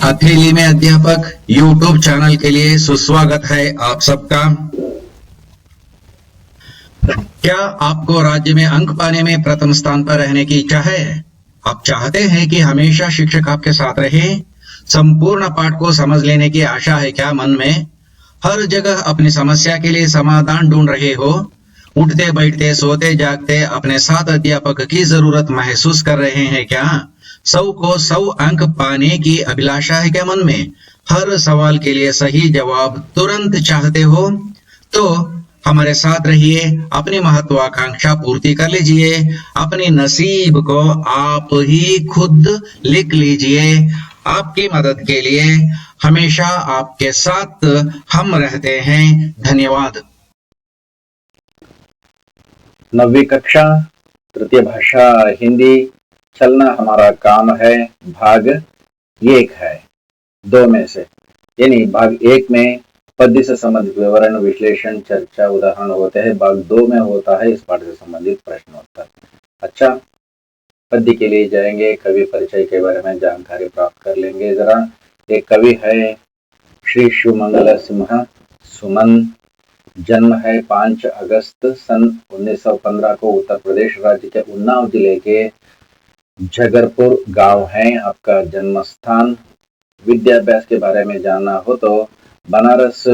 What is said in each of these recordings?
हथेली में अध्यापक यूट्यूब चैनल के लिए सुस्वागत है आप सबका। क्या आपको राज्य में अंक पाने में प्रथम स्थान पर रहने की इच्छा है? आप चाहते हैं कि हमेशा शिक्षक आपके साथ रहे? संपूर्ण पाठ को समझ लेने की आशा है क्या मन में? हर जगह अपनी समस्या के लिए समाधान ढूंढ रहे हो? उठते बैठते सोते जागते अपने साथ अध्यापक की जरूरत महसूस कर रहे हैं क्या? 100 को 100 अंक पाने की अभिलाषा है क्या मन में? हर सवाल के लिए सही जवाब तुरंत चाहते हो? तो हमारे साथ रहिए, अपनी महत्वाकांक्षा पूर्ति कर लीजिए, अपने नसीब को आप ही खुद लिख लीजिए। आपकी मदद के लिए हमेशा आपके साथ हम रहते हैं। धन्यवाद। 9वीं कक्षा तृतीय भाषा हिंदी चलना हमारा काम है। भाग 1 है 2 में से, यानी भाग 1 में पद्य से संबंधित विवरण विश्लेषण चर्चा उदाहरण होते हैं। भाग 2 में होता है इस पाठ से संबंधित प्रश्नोत्तर। अच्छा, पद्य के लिए जाएंगे, कवि परिचय के बारे में जानकारी प्राप्त कर लेंगे। जरा एक कवि है श्री शिवमंगल सिंह सुमन। जन्म है 5 अगस्त सन 1915 को उत्तर प्रदेश राज्य के उन्नाव जिले के झगरपुर गांव है आपका जन्म स्थान। विद्याभ्यास के बारे में जानना हो तो बनारस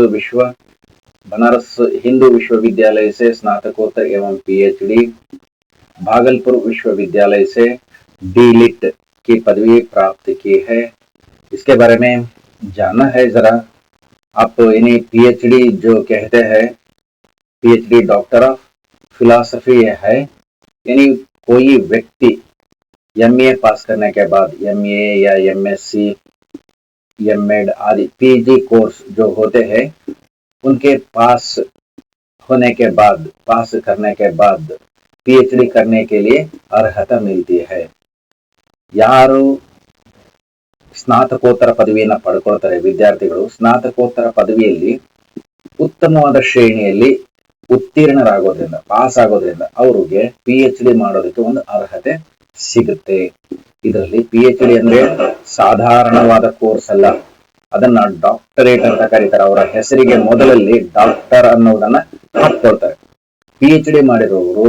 हिंदू विश्वविद्यालय से स्नातकोत्तर एवं पीएचडी, भागलपुर विश्वविद्यालय से डीलिट की पदवी प्राप्त की है। इसके बारे में जानना है जरा। आप इन्हें पीएचडी जो कहते हैं, पीएचडी डॉक्टर ऑफ फिलॉसफी है, यानी कोई व्यक्ति एमए पास करने के बाद एमए या एमएससी एमएड आदि पीजी कोर्स जो होते हैं उनके पास करने के बाद पीएचडी करने के लिए अर्हता मिलती है। ಯಾರು ಸ್ನಾತಕೋತ್ತರ ಪದವಿಯನ್ನು ಪಡ್ಕೊಳ್ತಾರೆ ವಿದ್ಯಾರ್ಥಿಗಳು, ಸ್ನಾತಕೋತ್ತರ ಪದವಿಯಲ್ಲಿ ಉತ್ತಮವಾದ ಶ್ರೇಣಿಯಲ್ಲಿ ಉತ್ತೀರ್ಣರಾಗೋದ್ರಿಂದ ಪಾಸ್ ಆಗೋದ್ರಿಂದ ಅವರಿಗೆ ಪಿಎಚ್ಡಿ ಮಾಡೋದಕ್ಕೆ ಒಂದು ಅರ್ಹತೆ ಸಿಗುತ್ತೆ। ಇದರಲ್ಲಿ ಪಿಎಚ್ಡಿ ಅಂದ್ರೆ ಸಾಧಾರಣವಾದ ಕೋರ್ಸ್ ಅಲ್ಲ, ಅದನ್ನ ಡಾಕ್ಟರೇಟ್ ಅಂತ ಕರೀತಾರೆ। ಅವರ ಹೆಸರಿಗೆ ಮೊದಲಲ್ಲಿ ಡಾಕ್ಟರ್ ಅನ್ನೋದನ್ನ ಹಾಕ್ಕೊಳ್ತಾರೆ। ಪಿಎಚ್ಡಿ ಮಾಡಿರೋರು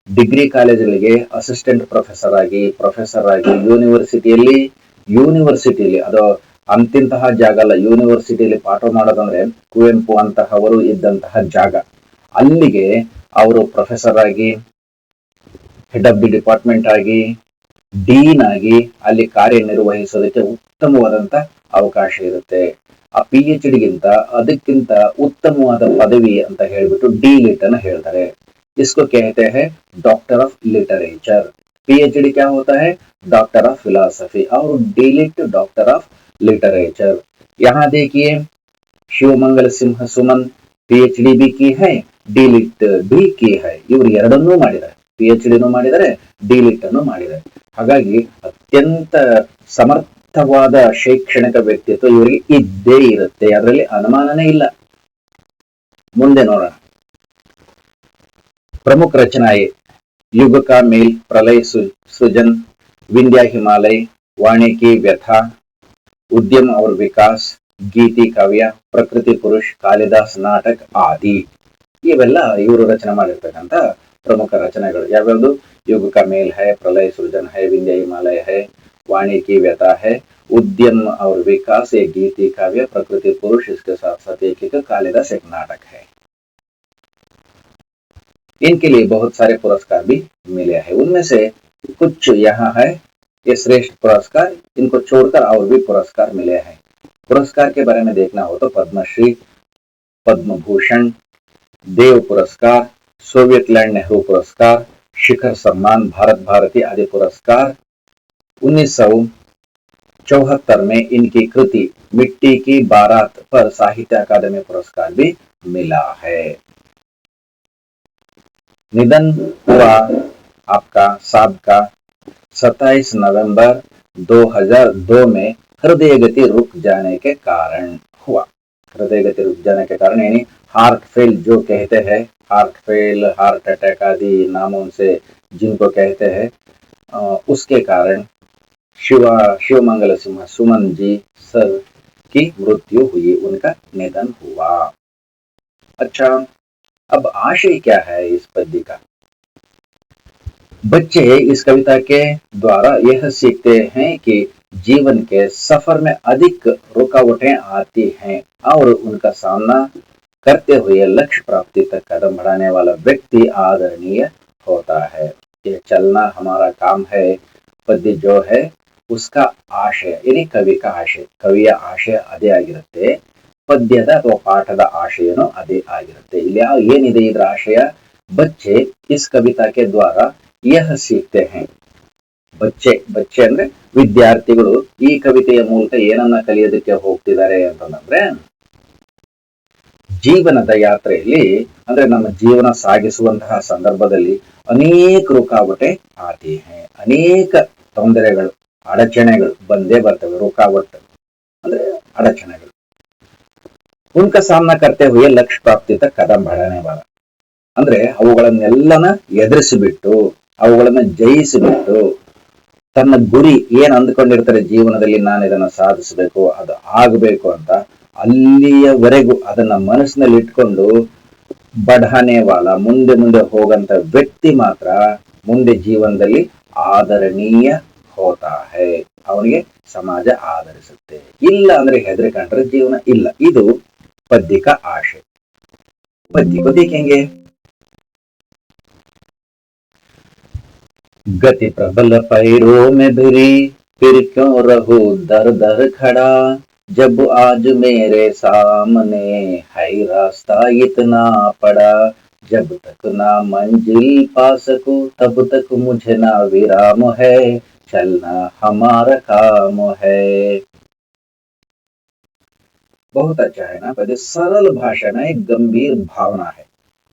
ಡಿಗ್ರಿ ಕಾಲೇಜುಗಳಿಗೆ ಅಸಿಸ್ಟೆಂಟ್ ಪ್ರೊಫೆಸರ್ ಆಗಿ ಯೂನಿವರ್ಸಿಟಿಯಲ್ಲಿ ಅದು ಅಂತಿಂತಹ ಜಾಗ ಅಲ್ಲ, ಯೂನಿವರ್ಸಿಟಿಯಲ್ಲಿ ಪಾಠ ಮಾಡೋದಂದ್ರೆ ಕುವೆಂಪು ಅಂತಹವರು ಇದ್ದಂತಹ ಜಾಗ, ಅಲ್ಲಿಗೆ ಅವರು ಪ್ರೊಫೆಸರ್ ಆಗಿ, ಹೆಡ್ ಆಫ್ ದಿ ಡಿಪಾರ್ಟ್ಮೆಂಟ್ ಆಗಿ, ಡೀನ್ ಆಗಿ ಅಲ್ಲಿ ಕಾರ್ಯನಿರ್ವಹಿಸೋದಕ್ಕೆ ಉತ್ತಮವಾದಂತ ಅವಕಾಶ ಇರುತ್ತೆ। ಆ ಪಿಎಚ್ಡಿಗಿಂತ ಅದಕ್ಕಿಂತ ಉತ್ತಮವಾದ ಪದವಿ ಅಂತ ಹೇಳ್ಬಿಟ್ಟು ಡಿಲಿಟ್ ಅನ್ನ ಹೇಳ್ತಾರೆ। इसको कहते हैं डॉक्टर ऑफ लिटरेचर। पीएचडी क्या होता है? डॉक्टर ऑफ फिलॉसफी और डीलिट डॉक्टर ऑफ लिटरेचर। यहाँ देखिए शिवमंगल सिंह सुमन पीएचडी भी की है, डीलिट भी की है। ಇವರು ಎರಡನ್ನೂ ಮಾಡಿದ್ದಾರೆ, ಪಿಎಚ್ಡಿನೂ ಮಾಡಿದ್ದಾರೆ, ಡಿಲಿಟ್ ಅನ್ನು ಮಾಡಿದ್ದಾರೆ। ಹಾಗಾಗಿ ಅತ್ಯಂತ ಸಮರ್ಥವಾದ ಶೈಕ್ಷಣಿಕ ವ್ಯಕ್ತಿತ್ವ ಇವರಿಗೆ ಇದ್ದೇ ಇರುತ್ತೆ, ಅದರಲ್ಲಿ ಅನುಮಾನನೇ ಇಲ್ಲ। ಮುಂದೆ ನೋಡೋಣ। प्रमुख रचनाएं युग का मेल, प्रलय सृजन, विंध्या हिमालय, वाणी की व्यथा, उद्यम और विकास, गीति काव्य, प्रकृति पुरुष, कालिदास नाटक आदि ಇವೆಲ್ಲ ಇವರು ರಚನೆ ಮಾಡಿರ್ತಕ್ಕಂಥ ಪ್ರಮುಖ ರಚನೆಗಳು ಯಾವ್ಯಾವುದು? युग का मेल है, प्रलय सृजन है, विंध्या हिमालय है, वाणी की व्यथा है, उद्यम और विकास एक गीति काव्य, प्रकृति पुरुष, इसके साथ साथ एक कालिदास एक नाटक है। इनके लिए बहुत सारे पुरस्कार भी मिले हैं, उनमें से कुछ यहाँ है ये श्रेष्ठ पुरस्कार, इनको छोड़कर और भी पुरस्कार मिले हैं। पुरस्कार के बारे में देखना हो तो पद्मश्री, पद्म भूषण, देव पुरस्कार, सोवियत लैंड नेहरू पुरस्कार, शिखर सम्मान, भारत भारती आदि पुरस्कार। 1974 में इनकी कृति मिट्टी की बारात पर साहित्य अकादमी पुरस्कार भी मिला है। निधन हुआ आपका साहब का 27 नवंबर 2002 में हृदय गति रुक जाने के कारण हुआ। हृदय गति रुक जाने के कारण यानी हार्ट फेल जो कहते हैं, हार्ट फेल, हार्ट अटैक आदि नामों से जिनको कहते हैं, उसके कारण शिवमंगल सिंह सुमन जी सर की मृत्यु हुई, उनका निधन हुआ। अच्छा, अब आशय क्या है इस पद्य का? बच्चे इस कविता के द्वारा यह सीखते हैं कि जीवन के सफर में अधिक रुकावटें आती हैं और उनका सामना करते हुए लक्ष्य प्राप्ति तक कदम बढ़ाने वाला व्यक्ति आदरणीय होता है। ये चलना हमारा काम है पद्य जो है उसका ಆಶಯ, ಇനി ಕವಿ का ಆಶಯ, ಕವಿಯ ಆಶಯ ಅದೇ ಆಗಿರುತ್ತೆ, ಪದ್ಯದ ಅಥವಾ ಪಾಠದ ಆಶಯನೂ ಅದೇ ಆಗಿರುತ್ತೆ। ಇಲ್ಲಿ ಏನಿದೆ ಇದರ ಆಶಯ? बच्चे इस कविता के द्वारा यह सीखते हैं। ಬಚ್ಚೆ ಅಂದ್ರೆ ವಿದ್ಯಾರ್ಥಿಗಳು ಈ ಕವಿತೆಯ ಮೂಲಕ ಏನನ್ನ ಕಲಿಯೋದಕ್ಕೆ ಹೋಗ್ತಿದ್ದಾರೆ ಅಂತಂದ್ರೆ, ಜೀವನದ ಯಾತ್ರೆಯಲ್ಲಿ ಅಂದ್ರೆ ನಮ್ಮ ಜೀವನ ಸಾಗಿಸುವಂತಹ ಸಂದರ್ಭದಲ್ಲಿ ಅನೇಕ रुकावटें आती हैं, ಅನೇಕ ತೊಂದರೆಗಳು ಅಡಚಣೆಗಳು ಬಂದೇ ಬರ್ತವೆ। रुकावट ಅಂದ್ರೆ ಅಡಚಣೆಗಳು। उनका सामना करते हुए लक्ष्य प्राप्ति तक कदम बढ़ाने वाला ಅಂದ್ರೆ ಅವುಗಳನ್ನೆಲ್ಲನ ಎದುರಿಸಿಬಿಟ್ಟು ಅವುಗಳನ್ನ ಜಯಿಸಿಬಿಟ್ಟು ತನ್ನ ಗುರಿ ಏನ್ ಅಂದ್ಕೊಂಡಿರ್ತಾರೆ ಜೀವನದಲ್ಲಿ, ನಾನು ಇದನ್ನ ಸಾಧಿಸಬೇಕು, ಅದು ಆಗಬೇಕು ಅಂತ, ಅಲ್ಲಿಯವರೆಗೂ ಅದನ್ನ ಮನಸ್ಸಿನಲ್ಲಿ ಇಟ್ಕೊಂಡು ಬಢಾನೆ ವಾಲ ಮುಂದೆ ಮುಂದೆ ಹೋಗಂತ ವ್ಯಕ್ತಿ ಮಾತ್ರ ಮುಂದೆ ಜೀವನದಲ್ಲಿ ಆದರಣೀಯ ಹೋತಾ ಹೈ, ಅವನಿಗೆ ಸಮಾಜ ಆದರಿಸುತ್ತೆ। ಇಲ್ಲ ಅಂದ್ರೆ ಹೆದರಿಕೊಂಡ್ರೆ ಜೀವನ ಇಲ್ಲ। ಇದು पद्य का आशय। पद्य को देखेंगे। गति प्रबल पैरों में भिरी फिर क्यों रहूं दर दर खड़ा, जब आज मेरे सामने है रास्ता इतना पड़ा, जब तक ना मंजिल पा सकूं तब तक मुझे ना विराम है, चलना हमारा काम है। बहुत अच्छा है ना पद्य, सरल भाषा में एक गंभीर भावना है।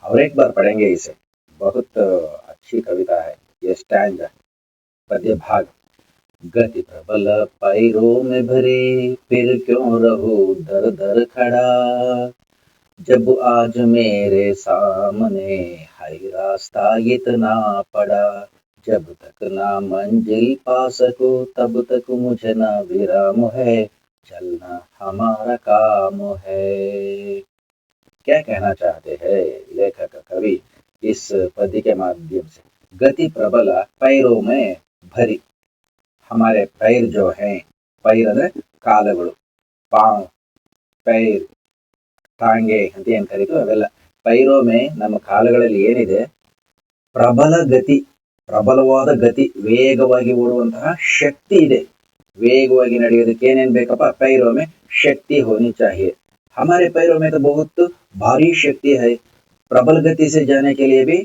और एक बार पढ़ेंगे इसे, बहुत अच्छी कविता है ये स्टैंजा, पद्य भाग। गति प्रबल पैरों में भरी फिर क्यों रहूं दर दर खड़ा, जब आज मेरे सामने है रास्ता इतना पड़ा, जब तक ना मंजिल पा सकूं तब तक मुझे ना विराम है, चलना हमारा काम है। क्या कहना चाहते हैं लेखक कवि इस पद्य के माध्यम से? गति प्रबल पैरों में भरी, हमारे पैर जो हैं, पैर ಅಂದ್ರೆ ಕಾಲುಗಳು, ಪಾಂವ್ पैर ಟಾಂಗೆ ಅಂತ ಏನ್ ಕರೀತೀವಿ ಅವೆಲ್ಲ पैरों में ನಮ್ಮ ಕಾಲುಗಳಲ್ಲಿ ಏನಿದೆ, ಪ್ರಬಲ ಗತಿ, ಪ್ರಬಲವಾದ ಗತಿ, ವೇಗವಾಗಿ ಓಡುವಂತಹ ಶಕ್ತಿ ಇದೆ। वेगವಾಗಿ ನಡೆಯೋದಕ್ಕೆ ಏನೇನ್ ಬೇಕಪ್ಪ? पैरों में शक्ति होनी चाहिए। हमारे पैरों में तो बहुत भारी शक्ति है, प्रबल गति से जाने के लिए भी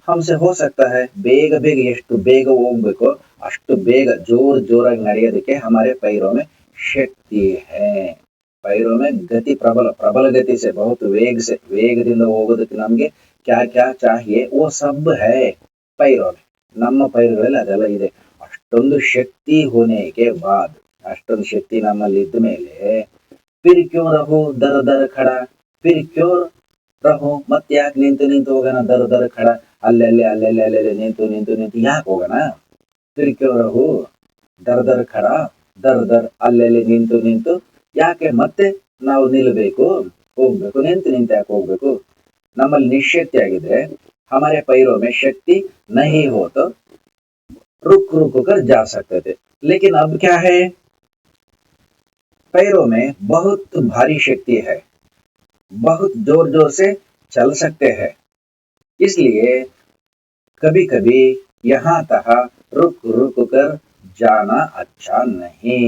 हमसे हो सकता है। ಬೇಗ ಬೇಗ ಎಷ್ಟು ಬೇಗ ಹೋಗ್ಬೇಕು ಅಷ್ಟು ಬೇಗ ಜೋರಾಗಿ ನಡೆಯೋದಕ್ಕೆ हमारे पैरों में शक्ति है। पैरों में गति प्रबल गति से, बहुत वेग से, ವೇಗದಿಂದ ಹೋಗೋದಕ್ಕೆ ನಮ್ಗೆ क्या क्या चाहिए वो सब है पैरों में। ನಮ್ಮ ಪೈರುಗಳಲ್ಲಿ ಅದೆಲ್ಲ ಇದೆ। ಅಷ್ಟೊಂದು ಶಕ್ತಿ ಹೋನೆಗೆ ಬಾದ್, ಅಷ್ಟೊಂದು ಶಕ್ತಿ ನಮ್ಮಲ್ಲಿ ಇದ್ದ ಮೇಲೆ फिर क्यों रहूं दर दर खड़ा, फिर क्यों रहूं ಮತ್ತೆ ಯಾಕೆ ನಿಂತು ಹೋಗೋಣ, ದರ ದರ ಖಡ, ಅಲ್ಲೆಲ್ಲೆ ನಿಂತು ಯಾಕೆ ಹೋಗೋಣ? फिर क्यों रहूं दर दर खड़ा, ದರ ಅಲ್ಲೆಲ್ಲಿ ನಿಂತು ಯಾಕೆ ಮತ್ತೆ ನಾವು ನಿಲ್ಬೇಕು, ಹೋಗ್ಬೇಕು, ನಿಂತು ಯಾಕೆ ಹೋಗ್ಬೇಕು? ನಮ್ಮಲ್ಲಿ ನಿಶಕ್ತಿ ಆಗಿದ್ರೆ हमारे पैरों में शक्ति नहीं हो तो रुक कर जा सकते थे, लेकिन अब क्या है? पैरों में बहुत भारी शक्ति है, बहुत जोर से चल सकते हैं, इसलिए कभी कभी यहाँ तहा रुक कर जाना अच्छा नहीं।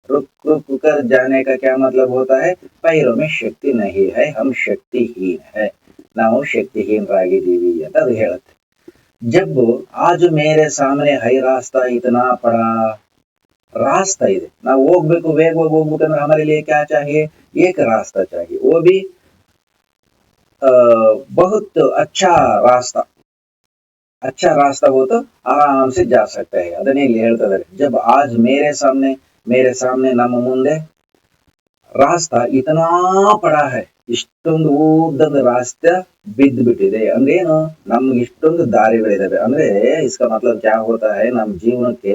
रुक कर जाने का क्या मतलब होता है? पैरों में शक्ति नहीं है, हम शक्तिहीन है, ನಾವು ಶಕ್ತಿಹೀನರಾಗಿದ್ದೀವಿ ಅಂತ ಅದು ಹೇಳುತ್ತೆ। जब आज मेरे सामने है रास्ता इतना पड़ा, रास्ता ಇದೆ, ನಾವು ಹೋಗ್ಬೇಕು, ವೇಗವಾಗಿ ಹೋಗ್ಬೇಕಂದ್ರೆ हमारे लिए क्या चाहिए? एक रास्ता चाहिए, वो भी बहुत अच्छा रास्ता हो तो आराम से जा सकते हैं। ಅದನ್ನೇ ಇಲ್ಲಿ ಹೇಳ್ತಾ ಇದ್ದಾರೆ। जब आज मेरे सामने ನಮ್ಮ ಮುಂದೆ रास्ता इतना पड़ा है, ಇಷ್ಟೊಂದು ಉದ್ದದ ರಾಸ್ತೆ ಬಿದ್ದು ಬಿಟ್ಟಿದೆ ಅಂದ್ರೆ ಏನು? ನಮ್ಗೆ ಇಷ್ಟೊಂದು ದಾರಿಗಳಿದಾವೆ ಅಂದ್ರೆ इसका मतलब क्या होता है? ನಮ್ಮ ಜೀವನಕ್ಕೆ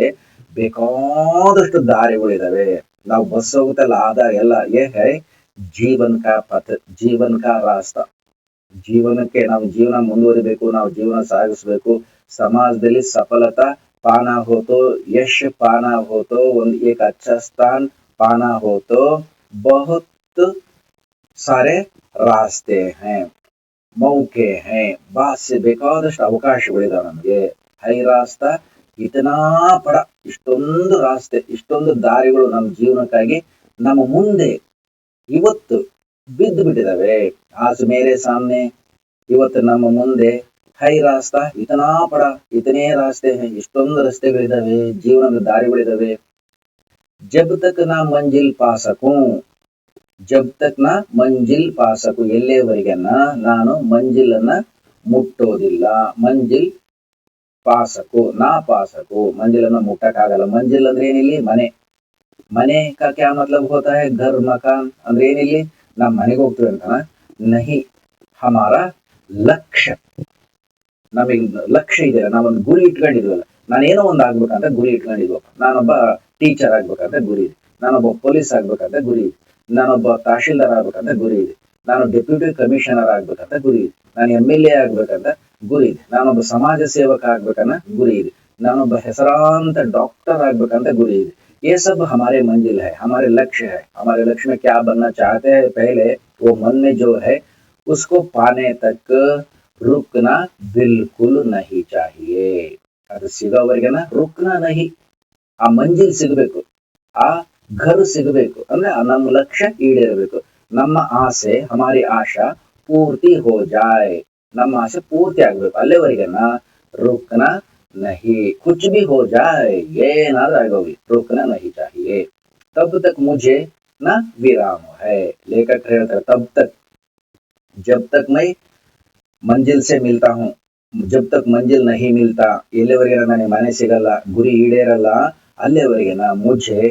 ಬೇಕಾದಷ್ಟು ದಾರಿಗಳಿದಾವೆ. ನಾವು ಬಸ್ ಹೋಗುತ್ತಲ್ಲ ಆ ದಾರಿ ಎಲ್ಲ ಏ ಹೈ ಜೀವನ್ ಕಾ ಪಥ, ಜೀವನ್ ಕಾ ರಾಸ್ತಾ. ಜೀವನಕ್ಕೆ ನಾವು ಜೀವನ ಮುಂದುವರಿಬೇಕು, ನಾವು ಜೀವನ ಸಾಗಿಸ್ಬೇಕು, ಸಮಾಜದಲ್ಲಿ ಸಫಲತಾ ಪಾना हो तो यश पाना हो तो एक अच्छा स्थान पाना हो तो बहुत सारे रास्ते हैं, ಮೌಕೆ ಹೈ ಬಾಸ್ ಬೇಕಾದಷ್ಟು ಅವಕಾಶಗಳಿದಾವೆ ನಮಗೆ. ಹೈ ರಾಸ್ತಾ ಇತನಾ ಪಡ, ಇಷ್ಟೊಂದು ರಾಸ್ತೆ, ಇಷ್ಟೊಂದು ದಾರಿಗಳು ನಮ್ಮ ಜೀವನಕ್ಕಾಗಿ ನಮ್ಮ ಮುಂದೆ ಇವತ್ತು ಬಿದ್ದು ಬಿಟ್ಟಿದಾವೆ. ಆಜ್ ಮೇರೆ ಸಾಮ್ನೆ, ಇವತ್ತು ನಮ್ಮ ಮುಂದೆ ಹೈ ರಾಸ್ತಾ ಇತನಾ ಪಡ, ಇತನೇ ರಾಸ್ತೆ ಹೈ, ಇಷ್ಟೊಂದು ರಸ್ತೆಗಳಿದಾವೆ, ಜೀವನದ ದಾರಿಗಳಿದಾವೆ. ಜಬ್ ತಕ್ ನಾ ಮಂಜಿಲ್ ಪಾ ಸಕೂ, ಜಬ್ ತಕ್ ನಾ ಮಂಜಿಲ್ ಪಾ ಸಕು, ಎಲ್ಲಿಯವರೆಗನ್ನ ನಾನು ಮಂಜಿಲನ್ನ ಮುಟ್ಟೋದಿಲ್ಲ. ಮಂಜಿಲ್ ಪಾಸಕು ನಾ ಪಾಸಕು, ಮಂಜಿಲನ್ನ ಮುಟ್ಟಕ್ಕಾಗಲ್ಲ. ಮಂಜಿಲ್ ಅಂದ್ರೆ ಏನಿಲ್ಲಿ ಮನೆ. ಮನೆ ಕಾ ಕ್ಯಾ ಮತ್ಲಬ್ ಹೋತಾ ಹೈ ಘರ್ ಮಕಾನ್ ಅಂದ್ರೆ ಏನಿಲ್ಲಿ ನಾವ್ ಮನೆಗೆ ಹೋಗ್ತೀವಿ ಅಂತನ ನಹಿ, ಹಮಾರ ಲಕ್ಷ್ಯ. ನಮಗ್ ಲಕ್ಷ್ಯ ಇದೆ, ನಾವೊಂದು ಗುರಿ ಇಟ್ಕೊಂಡಿದ್ವಲ್ಲ, ನಾನೇನೋ ಒಂದು ಆಗ್ಬೇಕಂತ ಗುರಿ ಇಟ್ಕೊಂಡಿದ್ವಪ್ಪ. ನಾನೊಬ್ಬ ಟೀಚರ್ ಆಗ್ಬೇಕಂತ ಗುರಿ ಇದೆ, ನಾನೊಬ್ಬ ಪೊಲೀಸ್ ಆಗ್ಬೇಕಂತ ಗುರಿ ಇದೆ, ನಾನೊಬ್ಬ ತಹಶೀಲ್ದಾರ್ ಆಗ್ಬೇಕಂತ ಗುರಿ ಇದೆ, ನಾನು ಡೆಪ್ಯೂಟಿ ಕಮಿಷನರ್ ಆಗ್ಬೇಕಂತ ಗುರಿ ಇದೆ, ನಾನು MLA ಆಗ್ಬೇಕಂತ ಗುರಿ ಇದೆ, ನಾನೊಬ್ಬ ಸಮಾಜ ಸೇವಕ ಆಗ್ಬೇಕನ್ನ ಗುರಿ ಇದೆ, ನಾನೊಬ್ಬ ಹೆಸರಾಂತ ಡಾಕ್ಟರ್ ಆಗ್ಬೇಕಂತ ಗುರಿ ಇದೆ. ये सब हमारे मंजिल है, हमारे लक्ष्य है. हमारे लक्ष्य में क्या बनना चाहते हैं, पहले वो मन में जो है उसको पाने तक रुकना बिल्कुल नहीं चाहिए. ಅದು ಸಿಗೋವರೆಗೆನ ರುಕ್ನ ನಹಿ, ಆ ಮಂಜಿಲ್ ಸಿಗಬೇಕು, ಆ ಘರ್ ಸಿಗಬೇಕು, ಅಂದ್ರೆ ನಮ್ಮ ಲಕ್ಷ್ಯ ಈಡೇರಬೇಕು. ನಮ್ಮ ಆಸೆ ಹಮಾರಿ ಆಶಾ ಪೂರ್ತಿ ಹೋ ಜಾಯ್, ನಮ್ಮ ಆಸೆ ಪೂರ್ತಿ ಆಗ್ಬೇಕು, ಅಲ್ಲಿವರೆಗೆನ ರುಕ್ನ नहीं, कुछ भी हो जाए ಏನಾದ್ರೂ ಆಗೋಗ್ಲಿ रुकना नहीं चाहिए. तब तक मुझे ना विराम है. लेखक ಹೇಳ್ತಾರೆ तब तक, जब तक मैं मंजिल से मिलता हूँ, जब तक मंजिल नहीं मिलता, ಎಲ್ಲಿವರೆಗೆ ನನಗೆ ಮನೆ ಸಿಗಲ್ಲ, ಗುರಿ ಈಡೇರಲ್ಲ, ಅಲ್ಲಿವರೆಗೆ ಮುझे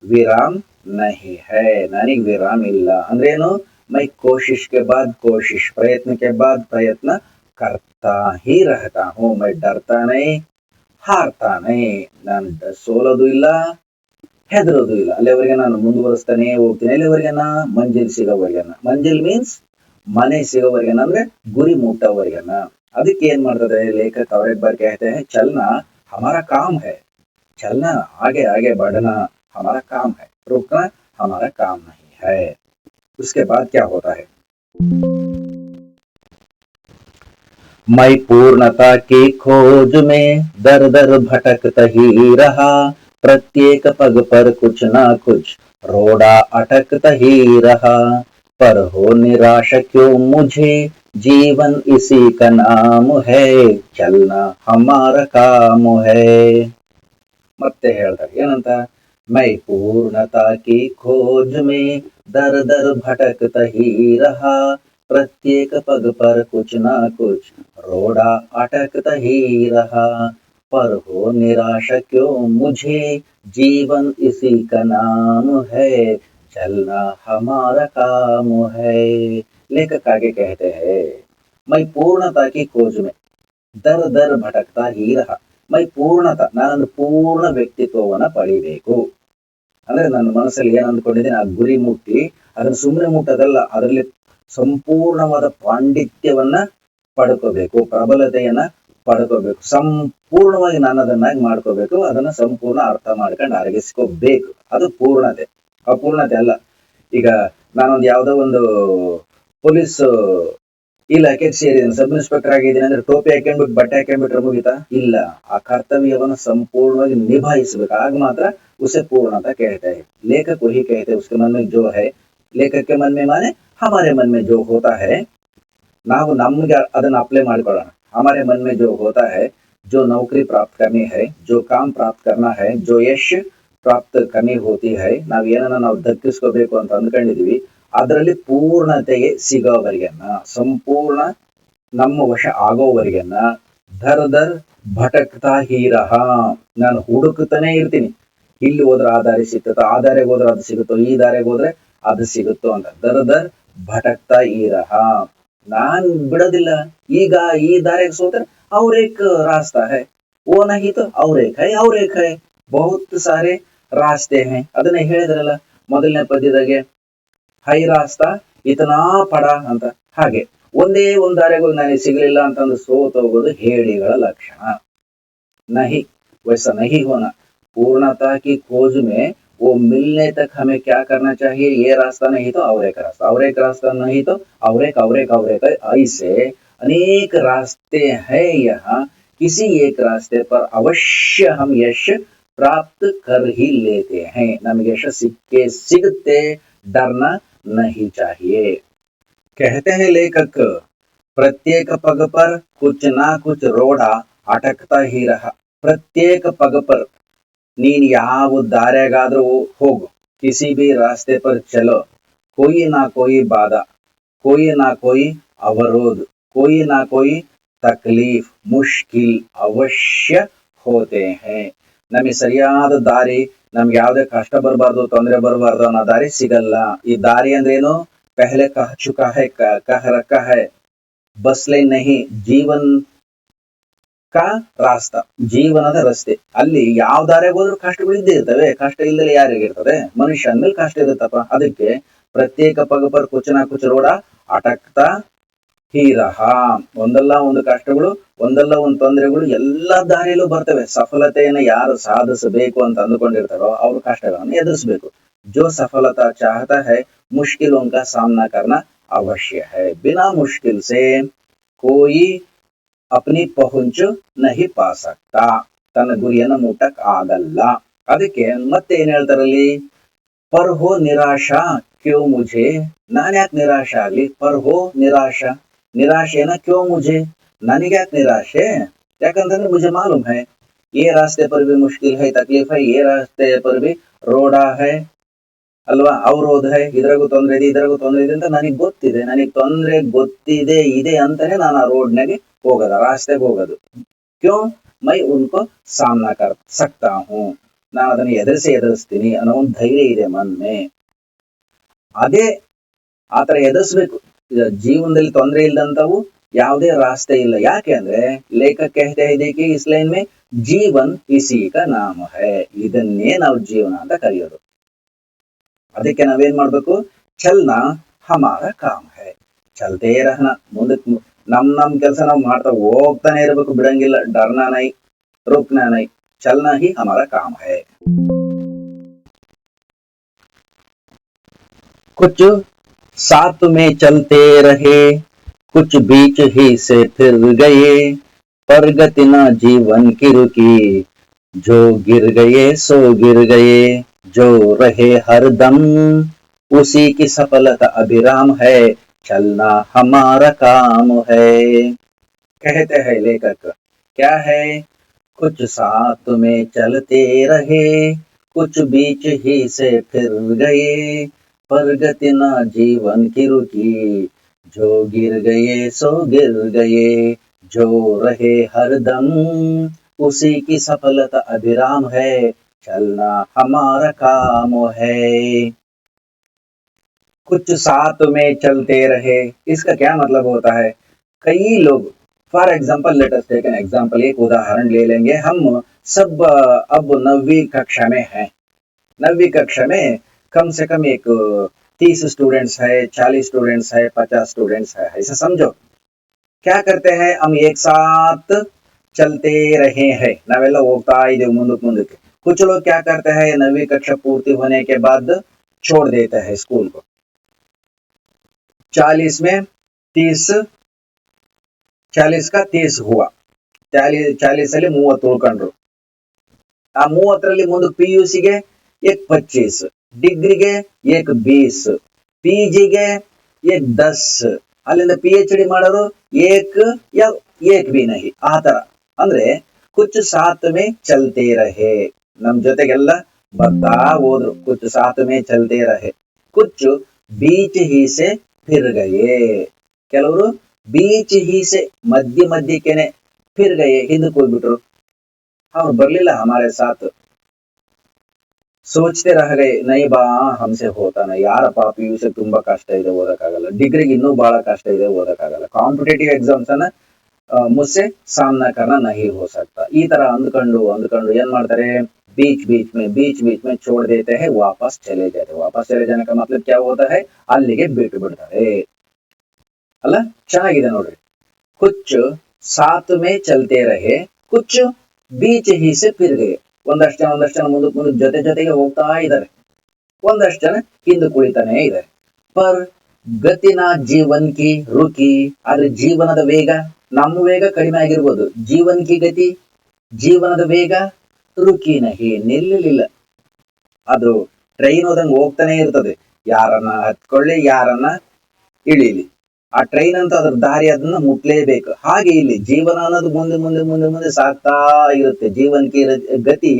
विराम नहीं है, ನನಗೆ ವಿರಾಮ ಇಲ್ಲ. ಅಂದ್ರೇನು, मैं कोशिश के बाद कोशिश, प्रयत्न के बाद प्रयत्न करता ही रहता हूँ. मैं डरता नहीं, हारता नहीं, ನಾನು ಸೋಲೋದು ಇಲ್ಲ, ಹೆದರೋದು ಇಲ್ಲ. ಅಲ್ಲಿವರೆಗೆ ನಾನು ಮುಂದುವರಿಸ್ತಾನೆ ಹೋಗ್ತೀನಿ, ಅಲ್ಲಿವರೆಗೆನ ಮಂಜಿಲ್ ಸಿಗೋವರೆಗೆನ. ಮಂಜಿಲ್ ಮೀನ್ಸ್ ಮನೆ ಸಿಗೋವರೆಗೆನ, ಅಂದ್ರೆ ಗುರಿ ಮುಟ್ಟೋವರೆಗೆನ. ಅದಕ್ಕೆ ಏನ್ ಮಾಡ್ತದೆ ಲೇಖಕ और एक बार कहते हैं, चलना हमारा काम है, चलना आगे आगे बढ़ना हमारा काम है, रुकना हमारा काम नहीं है. उसके बाद क्या होता है, मैं पूर्णता की खोज में दर दर भटकता ही रहा, प्रत्येक पग पर कुछ ना कुछ रोड़ा अटकता ही रहा, पर हो निराश क्यों मुझे जीवन इसी का नाम है, चलना हमारा काम है. ಮತ್ತೆ ಹೇಳ್ತಾರೆ ಏನಂತ, मैं पूर्णता की खोज में दर दर भटकता ही रहा, प्रत्येक पग पर कुछ ना कुछ रोड़ा अटकता ही रहा, पर हो निराश क्यों मुझे जीवन इसी का नाम है, चलना हमारा काम है. लेखक आगे कहते हैं, मैं पूर्णता की खोज में दर दर भटकता ही रहा. मैं पूर्णता, ನಾನೊಂದು ಪೂರ್ಣ ವ್ಯಕ್ತಿತ್ವವನ್ನ ಪಡಿಬೇಕು. ಅಂದ್ರೆ ನನ್ನ ಮನಸ್ಸಲ್ಲಿ ಏನ್ ಅಂದ್ಕೊಂಡಿದ್ದೀನಿ, ಆ ಗುರಿ ಮುಟ್ಟಿ ಅದನ್ನ ಸುಮ್ಮನೆ ಮುಟ್ಟೋದಲ್ಲ, ಅದರಲ್ಲಿ ಸಂಪೂರ್ಣವಾದ ಪಾಂಡಿತ್ಯವನ್ನ ಪಡ್ಕೋಬೇಕು, ಪ್ರಬಲತೆಯನ್ನ ಪಡ್ಕೋಬೇಕು, ಸಂಪೂರ್ಣವಾಗಿ ನಾನು ಅದನ್ನಾಗಿ ಮಾಡ್ಕೋಬೇಕು, ಅದನ್ನ ಸಂಪೂರ್ಣ ಅರ್ಥ ಮಾಡ್ಕೊಂಡು ಅರಗಿಸ್ಕೋಬೇಕು. ಅದು ಪೂರ್ಣತೆ. ಅಪೂರ್ಣತೆ ಅಲ್ಲ. ಈಗ ನಾನೊಂದು ಯಾವ್ದೋ ಒಂದು ಪೊಲೀಸ್ ಇಲಾಖೆಗೆ ಸೇರಿದ್ದೀನಿ, ಸಬ್ ಇನ್ಸ್ಪೆಕ್ಟರ್ ಆಗಿದ್ದೀನಿ ಅಂದ್ರೆ ಟೋಪಿ ಹಾಕೊಂಡ್ಬಿಟ್ಟು ಬಟ್ಟೆ ಹಾಕೊಂಡ್ಬಿಟ್ರೆ ಮುಗಿತಾ? ಇಲ್ಲ, ಆ ಕರ್ತವ್ಯವನ್ನು ಸಂಪೂರ್ಣವಾಗಿ ನಿಭಾಯಿಸಬೇಕು, ಆಗ ಮಾತ್ರ उसे पूर्णता कहते हैं. लेखक वही कहते हैं, उसके मन में जो है, लेखक के मन में माने हमारे मन में जो होता है, ನಾವು ನಮ್ಗೆ ಅದನ್ನ ಅಪ್ಲೈ ಮಾಡ್ಕೊಳ್ಳೋಣ. हमारे मन में जो होता है, जो नौकरी प्राप्त करनी है, जो काम प्राप्त करना है, जो यश ಪ್ರಾಪ್ತ करनी होती है, ನಾವ್ ಏನನ್ನ ನಾವು ದಕ್ಕಿಸ್ಕೋಬೇಕು ಅಂತ ಅಂದ್ಕೊಂಡಿದೀವಿ, ಅದರಲ್ಲಿ ಪೂರ್ಣತೆಗೆ ಸಿಗೋವರೆಗೆನ, ಸಂಪೂರ್ಣ ನಮ್ಮ ವಶ ಆಗೋವರೆಗೆನ ಧರ್ ಧರ್ ಭಟಕ್ತಾ ಹೀ ರಹಾ, ನಾನು ಹುಡುಕ್ತಾನೆ ಇರ್ತೀನಿ. ಇಲ್ಲಿ ಹೋದ್ರೆ ಆ ದಾರಿ ಸಿಗ್ತದ, ಆ ದಾರಿಗೆ ಹೋದ್ರೆ ಅದು ಸಿಗುತ್ತೋ, ಈ ದಾರಿಗೆ ಹೋದ್ರೆ ಅದು ಸಿಗುತ್ತೋ ಅಂತ ದರ್ ದರ್ ಭಟಕ್ತಾ ಈ ರಹಾ. ನಾನ್ ಬಿಡೋದಿಲ್ಲ. ಈಗ ಈ ದಾರಿಗೆ ಸೋತ್ರೆ ಅವ್ರ ಏಕ್ ರಾಸ್ತಾ ಹೈ, ಓ ನಹಿ ತೋ ಅವ್ರ ಏಕ್ ಹೈ, ಅವ್ರ ಏಕ್ ಹೈ. ಬಹುತ್ ಸಾರೆ ರಾಸ್ತೆ ಹೈ, ಅದನ್ನ ಹೇಳಿದ್ರಲ್ಲ ಮೊದಲನೇ ಪದ್ಯದಾಗೆ, ಹೈ ರಾಸ್ತಾ ಇತನಾ ಪಡ ಅಂತ. ಹಾಗೆ ಒಂದೇ ಒಂದ್ ದಾರಿಗಳು ನನಗೆ ಸಿಗಲಿಲ್ಲ ಅಂತಂದು ಸೋತೋಗೋದು ಹೇಡಿಗಳ ಲಕ್ಷಣ. नहीं, वैसा नहीं होना. पूर्णता की खोज में वो मिलने तक हमें क्या करना चाहिए? ये रास्ता नहीं तो और एक रास्ता, और एक रास्ता नहीं तो और एक, ऐसे अनेक रास्ते हैं यहाँ. किसी एक रास्ते पर अवश्य हम यश प्राप्त कर ही लेते हैं. नಮಗೆ यश ಸಿಕ್ಕೇ ಸಿಗುತ್ತೆ, डरना नहीं चाहिए. कहते हैं लेखक, प्रत्येक पग पर कुछ ना कुछ रोड़ा अटकता ही रहा. प्रत्येक पग पर, ನೀನ್ ಯಾವ ದಾರ್ಯಾಗಾದ್ರೂ ಹೋಗು, किसी भी रास्ते पर चलो, कोई ना कोई बाधा, कोई ना कोई अवरोध, कोई ना कोई तकलीफ, मुश्किल अवश्य होते हैं. ನಮಗೆ ಸರಿಯಾದ ದಾರಿ, ನಮ್ಗೆ ಯಾವ್ದೇ ಕಷ್ಟ ಬರಬಾರ್ದು, ತೊಂದರೆ ಬರಬಾರ್ದು ಅನ್ನೋ ದಾರಿ ಸಿಗಲ್ಲ. ಈ ದಾರಿ ಅಂದ್ರೇನು? ಪಹಲೆ ಕಹ ಚುಕಾ ಹೈ, ಕಹ ರಖಾ ಹೈ. ಬಸ್ ಲೈನ್ ನಹಿ, ಜೀವನ್ ಕಾ ರಾಸ್ತಾ, ಜೀವನದ ರಸ್ತೆ. ಅಲ್ಲಿ ಯಾವ ದಾರಿಯಾಗ ಹೋದ್ರೂ ಕಷ್ಟಗಳು ಇದ್ದೇ ಇರ್ತವೆ. ಕಷ್ಟ ಇಲ್ಲದೆ ಯಾರಿಗಿರ್ತದೆ? ಮನುಷ್ಯ ಅಂದ್ಮೇಲೆ ಕಷ್ಟ ಇರುತ್ತಪ್ಪ. ಅದಕ್ಕೆ ಪ್ರತ್ಯೇಕ ಪಗ ಪರ್ ಕುಚ ನಾ ಕುಚ ರೋಡ ಅಟಕ್ತಾ ಹೀ ರಹಾ. ಒಂದಲ್ಲ ಒಂದು ಕಷ್ಟಗಳು, ಒಂದಲ್ಲ ಒಂದು ತೊಂದರೆಗಳು ಎಲ್ಲಾ ದಾರಿಯಲ್ಲೂ ಬರ್ತವೆ. ಸಫಲತೆಯನ್ನು ಯಾರು ಸಾಧಿಸಬೇಕು ಅಂತ ಅಂದುಕೊಂಡಿರ್ತಾರೋ ಅವರು ಕಷ್ಟಗಳನ್ನು ಎದುರಿಸಬೇಕು. जो सफलता चाहता है मुश्किलों का सामना करना अवश्य है. बिना मुश्किल से कोई अपनी पहुंच नहीं पा सकता. ತನ್ನ ಗುರಿಯನ್ನು ಮುಟ್ಟಕ್ ಆಗಲ್ಲ. ಅದಕ್ಕೆ ಮತ್ತೆ ಏನ್ ಹೇಳ್ತಾರಲ್ಲಿ, पर हो निराशा क्यों मुझे, ನಾನ್ ಯಾಕೆ ನಿರಾಶೆ ಆಗ್ಲಿ? पर हो निराशा, निराशेನ क्यों मुझे, ನನಗ್ಯಾಕೆ ನಿರಾಶೆ? ಯಾಕಂತಂದ್ರೆ मुझे मालूम है ये रास्ते पर भी मुश्किल है, तकलीफ है, ये रास्ते पर भी रोड़ा है ಅಲ್ವಾ, ಅವರೋಧ है, ಇದ್ರಾಗೂ ತೊಂದ್ರೆ ಇದೆ, ಇದ್ರಾಗೂ ತೊಂದ್ರೆ ಇದೆ ಅಂತ ನನಗ್ ಗೊತ್ತಿದೆ. ನನಗ್ ತೊಂದ್ರೆ ಗೊತ್ತಿದೆ ಇದೆ ಅಂತಾನೆ ನಾನು ಆ ರೋಡ್ನಾಗೆ ಹೋಗೋದು, ರಾಸ್ತೆಗೆ ಹೋಗೋದು. ಕ್ಯೋ ಮೈ ಉನ್ಕೋ ಸಾಮ್ನಾ ಕರ್ ಸಕ್ತಾ ಹೂಂ, ನಾನು ಅದನ್ನ ಎದುರಿಸ್ತೀನಿ ಅನ್ನೋ ಒಂದು ಧೈರ್ಯ ಇದೆ ಮನ್ಮೆ. ಅದೇ ಆತರ ಎದುರಿಸ್ಬೇಕು. ಜೀವನದಲ್ಲಿ ತೊಂದರೆ ಇಲ್ಲದಂತವು ಯಾವುದೇ ರಾಸ್ತೆ ಇಲ್ಲ. ಯಾಕೆ ಅಂದ್ರೆ ಲೇಖಕ कहते हैं देखिए इस लाइन में, जीवन इसी का नाम है. ಇದನ್ನೇ ನಾವು ಜೀವನ ಅಂತ ಕರೆಯೋದು. ಅದಕ್ಕೆ ನಾವೇನ್ ಮಾಡ್ಬೇಕು? ಚಲ್ನಾ ಹಮಾರ ಕಾಮ್ ಹೈ, ಚಲ್ತೇ ರಹನಾ. ಮುಂದಕ್ಕೆ ನಮ್ ಕೆಲಸ ನಾವು ಮಾಡ್ತಾ ಹೋಗ್ತಾನೆ ಇರಬೇಕು, ಬಿಡಂಗಿಲ್ಲ. ಡರ್ನಾ ನೈ, ರುಕ್ನಾ ನೈ, ಚಲ್ನಾ ಹಿ ಹಮಾರ ಕಾಮ್ ಹೈ. कुछ साथ में चलते रहे, कुछ बीच ही से फिर गए, प्रगति न जीवन की रुकी, जो गिर गए सो गिर गए, जो रहे हरदम उसी की सफलता अभिराम है, चलना हमारा काम है. कहते हैं लेखक, क्या है? कुछ साथ में चलते रहे, कुछ बीच ही से फिर गए, प्रगति न जीवन की रुकी, जो गिर गए सो गिर गए, जो रहे हरदम उसी की सफलता अभिराम है, चलना हमारा काम है. कुछ साथ में चलते रहे, इसका क्या मतलब होता है? कई लोग, for example let us take an example, एक उदाहरण ले लेंगे. हम सब अब 9वीं कक्षा में हैं. 9वीं कक्षा में कम से कम एक 30 स्टूडेंट्स है, 40 स्टूडेंट्स है, 50 स्टूडेंट्स है, ऐसा समझो. क्या करते हैं? हम एक साथ चलते रहे हैं, नावेಲ್ಲ ಹೋಗ್ತಾ ಇದ್ದೇವೆ ಮುಂದಕ್ಕೆ. कुछ लोग क्या करते हैं, 9वीं कक्षा पूर्ति होने के बाद छोड़ देते हैं स्कूल को. 40 में 30, 40 का 30 हुआ, 40 ಅಲ್ಲಿ 30 ಉಳ್ಕೊಂಡ್ರು. ಆ 30ರಲ್ಲಿ ಮುಂದಕ್ಕೆ PUC ಗೆ एक 25, ಡಿಗ್ರಿಗೆ एक 20, PGಗೆ एक 10, ಅಲ್ಲಿಂದ PhD ಮಾಡೋರು एक भी नहीं. ಆ ತರ ಅಂದ್ರೆ ಕುಚ್ ಸಾತ್ ಮೇ ಚಲ್ತೆ ರಹೆ, ನಮ್ ಜೊತೆಗೆಲ್ಲ ಬರ್ತಾ ಹೋದ್ರು. ಕುಚ್ ಸಾತ್ ಮೇ ಚಲ್ತೆ ರಹೆ, ಕುಚ್ ಬೀಚ್ ಹಿ ಸೆ ಫಿರ್ ಗಯೆ, ಕೆಲವರು ಬೀಚ್ ಹಿ ಸೆ ಮಧ್ಯಕ್ಕೇನೆ ಫಿರ್ ಗಯೆ, ಹಿಂದಕ್ಕೆ ಹೋಗ್ಬಿಟ್ರು. ಅವ್ರು ಬರ್ಲಿಲ್ಲ ಹಮಾರೆ ಸಾತ್. ಸೋಚ್ತೆ ರಹ ಗಯೆ, ನೈ ಬಾ ಹಮ್ಸೆ ಹೋತಾನ, ಯಾರಪ್ಪ PUC ತುಂಬಾ ಕಷ್ಟ ಇದೆ, ಓದಕ್ಕಾಗಲ್ಲ. ಡಿಗ್ರಿಗೆ ಇನ್ನೂ ಬಹಳ ಕಷ್ಟ ಇದೆ, ಓದಕ್ಕಾಗಲ್ಲ. ಕಾಂಪಿಟೇಟಿವ್ ಎಕ್ಸಾಮ್ಸ್ ಅನ್ನ ಮುಸ್ಸೆ ಸಾಮ್ನಾ ಕರ್ನಾ ನಹಿ ಹೋ ಸಕ್ತಾ. ಈ ತರ ಅಂದ್ಕೊಂಡು ಏನ್ ಮಾಡ್ತಾರೆ, बीच बीच में छोड़ देते हैं, वापस चले जाते हैं। वापस चले जाने का मतलब क्या होता है? ಅಲ್ಲಿಗೆ ಬಿಟ್ಟು ಬಿಡ್ತಾರೆ ಅಲ್ಲ. ಚೆನ್ನಾಗಿದೆ ನೋಡ್ರಿ. कुछ साथ में चलते रहे, कुछ बीच ही से फिर गए. ಒಂದಷ್ಟು ಜನ ಮುಂದಕ್ಕೆ ಜೊತೆಗೆ ಹೋಗ್ತಾ ಇದ್ದಾರೆ, ಒಂದಷ್ಟು ಜನ ಹಿಂದೆ ಕುಳಿತಾನೆ ಇದ್ದಾರೆ. ಪರ್ ಗತಿನ ಜೀವನ್ ಕಿ ರುಕಿ, ಆದ್ರೆ ಜೀವನದ ವೇಗ, ನಮ್ಮ ವೇಗ ಕಡಿಮೆ ಆಗಿರ್ಬೋದು, ಜೀವನ್ ಕಿ ಗತಿ, ಜೀವನದ ವೇಗ ರುಕಿ ನಹಿ, ನಿಲ್ಲಲಿಲ್ಲ. ಅದು ಟ್ರೈನ್ ಹೋದಂಗೆ ಹೋಗ್ತಾನೆ ಇರ್ತದೆ, ಯಾರನ್ನ ಹತ್ಕೊಳ್ಳಿ ಯಾರನ್ನ ಇಳಿಲಿ, ಆ ಟ್ರೈನ್ ಅಂತ ಅದ್ರ ದಾರಿ ಅದನ್ನ ಮುಟ್ಲೇಬೇಕು. ಹಾಗೆ ಇಲ್ಲಿ ಜೀವನ ಅನ್ನೋದು ಮುಂದೆ ಮುಂದೆ ಮುಂದೆ ಮುಂದೆ ಸಾಗ್ತಾ ಇರುತ್ತೆ. ಜೀವನ್ ಕಿ ಗತಿ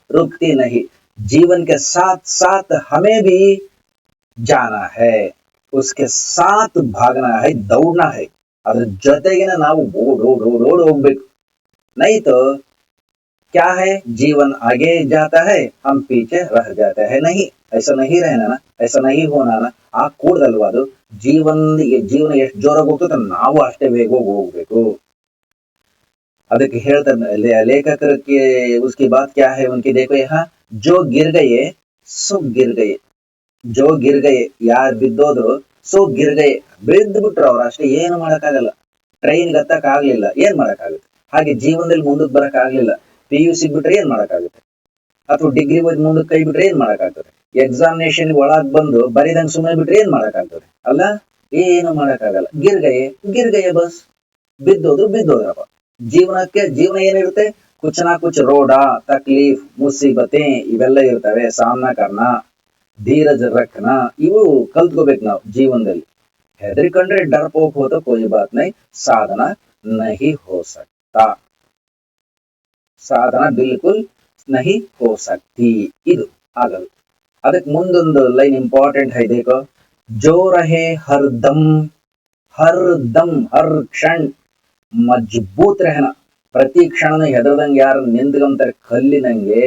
रुकती नहीं, जीवन के साथ साथ हमें भी जाना है, उसके साथ भागना है, दौड़ना है. अದ್ರ ಜೊತೆಗಿನ ನಾವು ಓಡ್ ಹೋಗ್ಬೇಕು. नहीं तो क्या है, जीवन आगे जाता है, हम पीछे रह जाते हैं. नहीं, ऐसा नहीं रहना ना, ऐसा नहीं होना ना. ಆ ಕೂಡದಲ್ವಾ ಅದು ಜೀವನ ಎಷ್ಟು ಜೋರಾಗಿ ಹೋಗ್ತದೆ, ನಾವು ಅಷ್ಟೇ ವೇಗವಾಗಿ ಹೋಗ್ಬೇಕು. ಅದಕ್ಕೆ ಹೇಳ್ತಾರೆ ಲೇಖಕರಿಗೆ, उसकी बात क्या है उनकी, देखो यहाँ जो गिर गए सो गिर गए, जो गिर गए, ಯಾರು ಬಿದ್ದೋದ್ರು ಸೋ ಗಿರ್ ಗಯೆ, ಬಿದ್ದು ಬಿಟ್ರು ಅವ್ರು ಅಷ್ಟೇ, ಏನು ಮಾಡಕ್ಕಾಗಲ್ಲ. ಟ್ರೈನ್ ಹತ್ತಕ್ ಆಗ್ಲಿಲ್ಲ, ಏನ್ ಮಾಡಕ್ಕಾಗುತ್ತೆ. ಹಾಗೆ ಜೀವನದಲ್ಲಿ ಮುಂದಕ್ಕೆ ಬರಕ್ ಆಗ್ಲಿಲ್ಲ, PUC ಬಿಟ್ರೆ ಏನ್ ಮಾಡಕ್ಕಾಗುತ್ತೆ, ಅಥವಾ ಡಿಗ್ರಿ ಓದಿ ಮುಂದಕ್ಕೆ ಕೈ ಬಿಟ್ರೆ ಏನ್ ಮಾಡಕ್ಕಾಗ್ತದೆ, ಎಕ್ಸಾಮಿನೇಷನ್ ಒಳಗ್ ಬಂದು ಬರಿದಂಗ್ ಸುಮ್ಮನೆ ಬಿಟ್ರೆ ಏನ್ ಮಾಡಕ್ಕಾಗ್ತದೆ ಅಲ್ಲ, ಏನು ಮಾಡಕ್ಕಾಗಲ್ಲ. ಗಿರ್ ಗಯೆ ಬಸ್, ಬಿದ್ದೋದ್ರಪ್ಪ. ಜೀವನ ಏನಿರುತ್ತೆ, ಕುಚ್ ನಾ ಕುಚ್ ರೋಡ ತಕ್ಲೀಫ್ ಮುಸೀಬತೆ ಇವೆಲ್ಲ ಇರ್ತವೆ. ಸಾಮ್ನಾ ಕರ್ನ, ಧೀರಜ್ ರಖ್ನ, ಇವು ಕಲ್ತ್ಕೋಬೇಕು ನಾವು ಜೀವನದಲ್ಲಿ. ಹೆದರಿಕೊಂಡ್ರೆ ಡರ್ಪೋಕ್ ಹೋತ ಕೋಯಿ ಬಾತ್ ನೈ, ಸಾಧನ ನಹಿ ಹೋ ಸಕ್ತಾ, ಸಾಧನ ಬಿಲ್ಕುಲ್ ನಹಿ ಹೋ ಸಕ್ತಿ, ಇದು ಆಗದು. ಅದಕ್ಕೆ ಮುಂದೊಂದು ಲೈನ್ ಇಂಪಾರ್ಟೆಂಟ್ है, देखो जो रहे हर दम हर क्षण ಮಜಬೂತ್ रहना, ಪ್ರತಿ ಕ್ಷಣನೂ ಹೆದರ್ದಂಗೆ ಯಾರು ನಿಂತ್ಕೊಂತಾರೆ ಕಲ್ಲಿನಂಗೆ.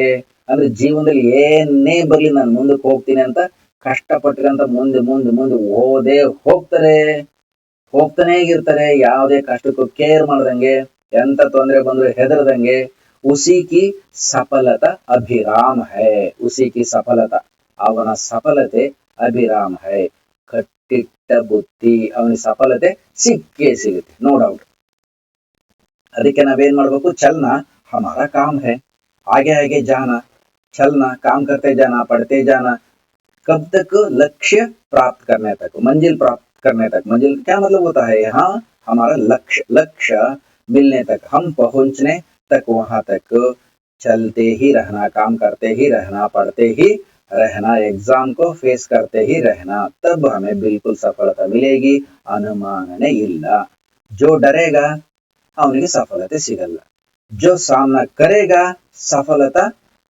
ಅಂದ್ರೆ ಜೀವನದಲ್ಲಿ ಏನೇ ಬರ್ಲಿ ನಾನು ಮುಂದಕ್ಕೆ ಹೋಗ್ತೀನಿ ಅಂತ ಕಷ್ಟಪಟ್ಕಂತ ಮುಂದೆ ಹೋಗ್ತಾನೆ ಇರ್ತಾರೆ. ಯಾವುದೇ ಕಷ್ಟಕ್ಕೂ ಕೇರ್ ಮಾಡ್ದಂಗೆ, ಎಂತ ತೊಂದರೆ ಬಂದ್ರು ಹೆದರ್ದಂಗೆ. ಉಸಿ ಕಿ ಸಫಲತಾ ಅಭಿರಾಮ ಹೈ, ಉಸಿ ಕಿ ಸಫಲತಾ, ಅವನ ಸಫಲತೆ ಅಭಿರಾಮ ಹೈ. ಕಟ್ಟಿಟ್ಟ ಬುತ್ತಿ, ಅವನಿಗೆ ಸಫಲತೆ ಸಿಕ್ಕೇ ಸಿಗುತ್ತೆ, ನೋ ಡೌಟ್. ಅದಕ್ಕೆ ನಾವೇನ್ ಮಾಡ್ಬೇಕು, ಚಲನಾ ಹಮಾರಾ ಕಾಮ್ ಹೈ, आगे जाना, चलना, काम करते जाना, पढ़ते जाना, कब तक, लक्ष्य प्राप्त करने तक, मंजिल प्राप्त करने तक. मंजिल क्या मतलब होता है, यहाँ हमारा लक्ष्य मिलने तक, हम पहुंचने तक, वहां तक चलते ही रहना, काम करते ही रहना, पढ़ते ही रहना, एग्जाम को फेस करते ही रहना, तब हमें बिल्कुल सफलता मिलेगी, अनुमानने ಇಲ್ಲ. जो डरेगा ಅವನಿಗೆ सफलते ಸಿಗಲ್ಲ, जो सामना करेगा सफलता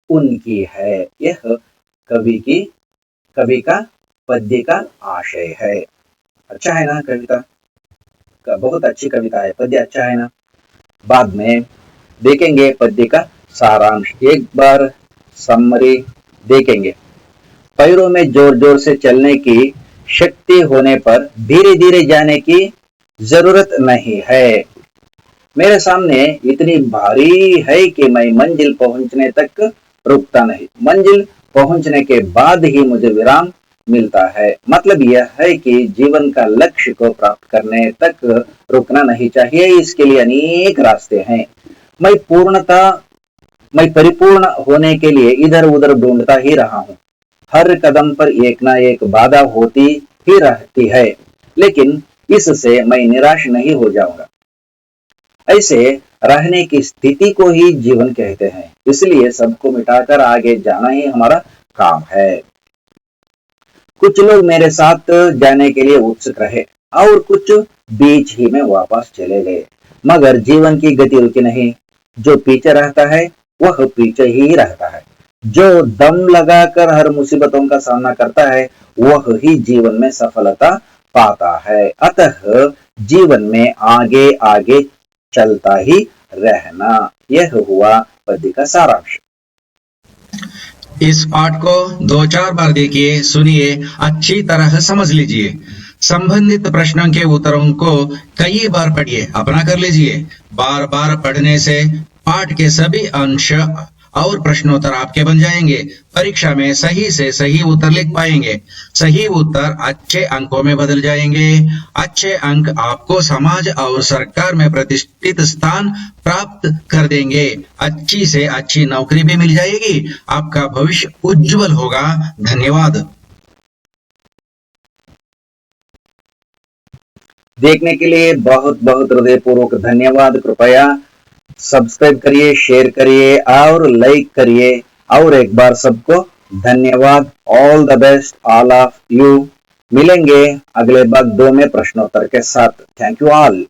उनकी है. यह कवि का पद्य का आशय है. अच्छा है ना कविता, बहुत अच्छी कविता है, पद्य अच्छा है ना. बाद में देखेंगे पद्य का सारांश, एक बार समरी देखेंगे. पैरों में जोर जोर से चलने की शक्ति होने पर धीरे धीरे जाने की जरूरत नहीं है. मेरे सामने इतनी भारी है कि मैं मंजिल पहुंचने तक रुकता नहीं, मंजिल पहुंचने के बाद ही मुझे विराम मिलता है. मतलब यह है कि जीवन का लक्ष्य को प्राप्त करने तक रुकना नहीं चाहिए, इसके लिए अनेक रास्ते हैं. मैं परिपूर्ण होने के लिए इधर उधर ढूंढता ही रहा हूँ. हर कदम पर एक ना एक बाधा होती ही रहती है, लेकिन इससे मैं निराश नहीं हो जाऊंगा. ऐसे रहने की स्थिति को ही जीवन कहते हैं, इसलिए सबको मिटाकर आगे जाना ही हमारा काम है. कुछ लोग मेरे साथ जाने के लिए उत्सुक रहे और कुछ बीच ही में वापस चले गए, मगर जीवन की गति रुकी नहीं. जो पीछे रहता है वह पीछे ही रहता है, जो दम लगाकर हर मुसीबतों का सामना करता है वह ही जीवन में सफलता पाता है. अतः जीवन में आगे आगे चलता ही रहना. यह हुआ पद्य का सारांश. इस पाठ को 2-4 बार देखिए, सुनिए, अच्छी तरह समझ लीजिए. संबंधित प्रश्नों के उत्तरों को कई बार पढ़िए, अपना कर लीजिए. बार बार पढ़ने से पाठ के सभी अंश और प्रश्नोत्तर आपके बन जाएंगे। परीक्षा में सही से सही उत्तर लिख पाएंगे। सही उत्तर अच्छे अंकों में बदल जाएंगे। अच्छे अंक आपको समाज और सरकार में प्रतिष्ठित स्थान प्राप्त कर देंगे। अच्छी से अच्छी नौकरी भी मिल जाएगी। आपका भविष्य उज्जवल होगा। धन्यवाद। देखने के लिए बहुत बहुत हृदयपूर्वक धन्यवाद। कृपया सब्सक्राइब करिए, शेयर करिए और लाइक करिए। और एक बार सबको धन्यवाद। All the best all of you. मिलेंगे अगले भाग 2 में प्रश्नोत्तर के साथ। Thank you all.